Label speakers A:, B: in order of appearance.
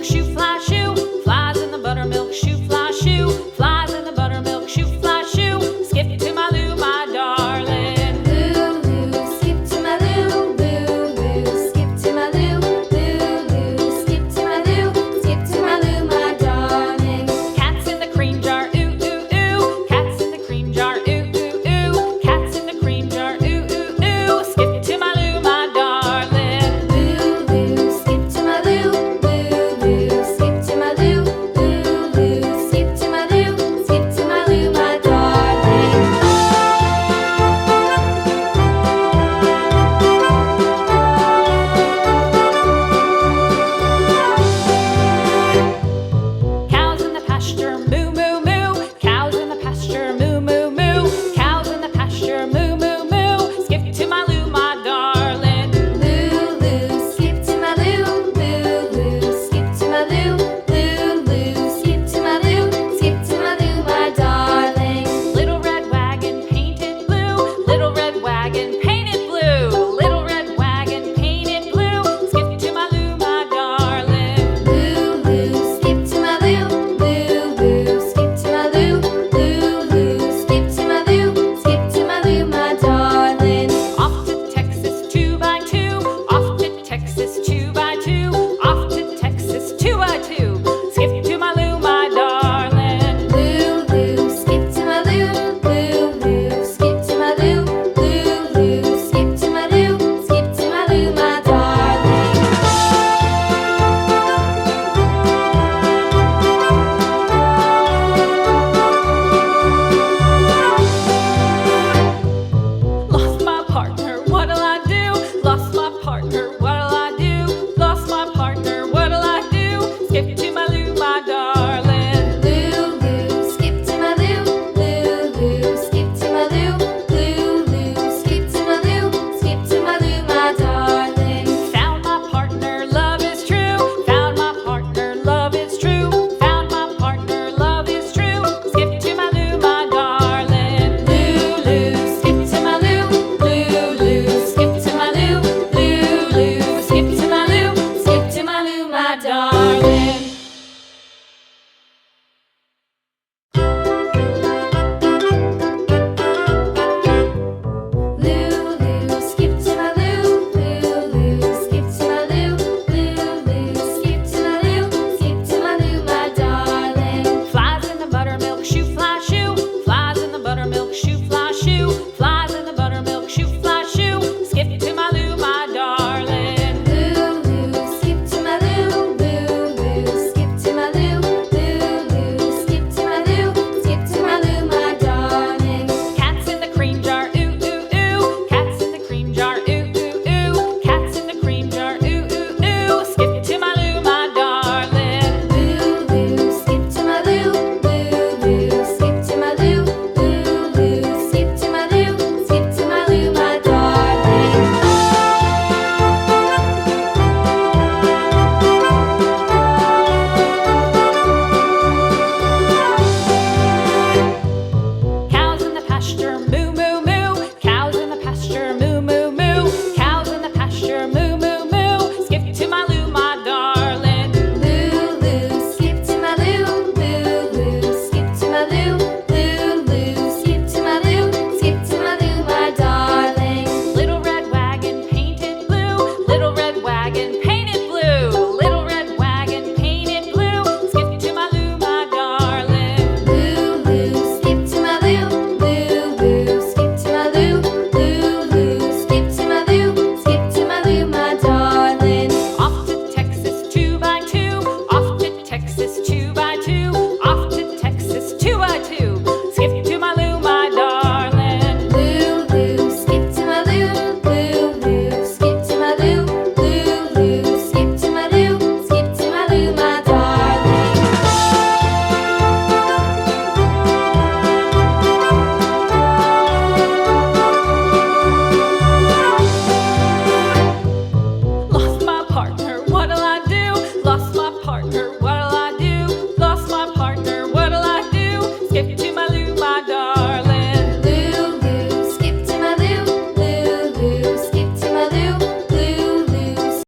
A: buttermilk shoe, fly shoe. Flies in the buttermilk shoe, fly shoe. Flies in the buttermilk shoe, fly shoe. Skip to my Lou, my darling.
B: Lou, skip to my Lou, Lou, skip to my Lou, Lou, skip to my Lou, skip to my Lou, my darling.
A: Cats in the cream jar, ooh, ooh, ooh. Cats in the cream jar, ooh, ooh, ooh. Cats in the cream jar, ooh, ooh, ooh. Skip to my Lou, my darling.
B: Lou, skip to my Lou, Lou, skip to my Lou, Lou, skip to my Lou, skip to my Lou, my darling.
A: Cows in the pasture, moo, moo, moo. Cows in the pasture, moo, moo, moo. Cows in the pasture, moo, moo, moo. Skip to my Lou, my darling.
B: Lou, skip to my Lou, Lou, skip to my Lou, Lou, skip to my Lou, skip to my Lou, my darling.
A: Little red wagon painted blue. Little red wagon painted blue. Little red wagon painted blue. Skip to my Lou, my darling.
B: Lou, skip to my Lou, Lou, skip to my Lou, Lou, skip to my Lou, skip to my Lou, my darling.
A: Off to Texas 2x2. Off to Texas 2x2. Off to Texas 2x2. Skip to my Lou, my darling.
B: Lou, skip to my Lou, Lou, skip to my Lou, Lou, skip to my Lou, skip to my Lou, my darling.
A: Lost my partner, what'll I do? Lost my partner, what'll I do? Lost my partner, what'll I do? Skip to my Lou, my darling.
B: Lou, skip to my Lou, Lou, skip to my Lou, Lou, skip to my Lou, skip to my Lou, my darling.
A: Found my partner, love is true. Found my partner, love is true. Found my partner, love is true. Skip to my Lou, my darling.
B: Lou, skip to my Lou, Lou, skip to my Lou, Lou, skip to my Lou, skip to my Lou, my darling. Lou, skip to my Lou, skip to my Lou, skip to my Lou, skip to my Lou, my darling.
A: Flies in the buttermilk shoe, fly shoe. Flies in the buttermilk shoe, fly shoe. Flies in the buttermilk shoe, fly shoe. Skip to my Lou, my darling.
B: Lou, skip to my Lou, skip to my Lou, skip to my Lou, skip to my Lou, my darling.
A: Cats in the cream jar, ooh, ooh, ooh. Cats in the cream jar, ooh, ooh, ooh. Cats in the cream jar, ooh, ooh, ooh. Skip to my Lou, my darling.
B: Lou, skip to my Lou, skip to my Lou, skip to my Lou, skip to my Lou, my darling.
A: Cows in the pasture, moo, moo, moo. Cows in the pasture, moo, moo, moo. Cows in the pasture, moo, moo, moo. Skip to my Lou, my darling.
B: Lou, skip to my Lou, skip to my Lou, skip to my Lou, skip to my Lou, my darling.
A: Little red wagon painted blue. Little red wagon painted blue. Little red wagon painted blue. Skip to my Lou, my darling.
B: Lou, skip to my Lou, skip to my Lou, skip to my Lou, skip to my Lou, my darling.
A: Off to Texas 2x2. Off to Texas 2x2. Off to Texas 2x2. Skip to my Lou, my darling.
B: Lou, skip to my Lou, skip to my Lou, skip to my Lou, skip to my Lou, my darling.
A: Lost my partner, what'll I do? Lost my partner,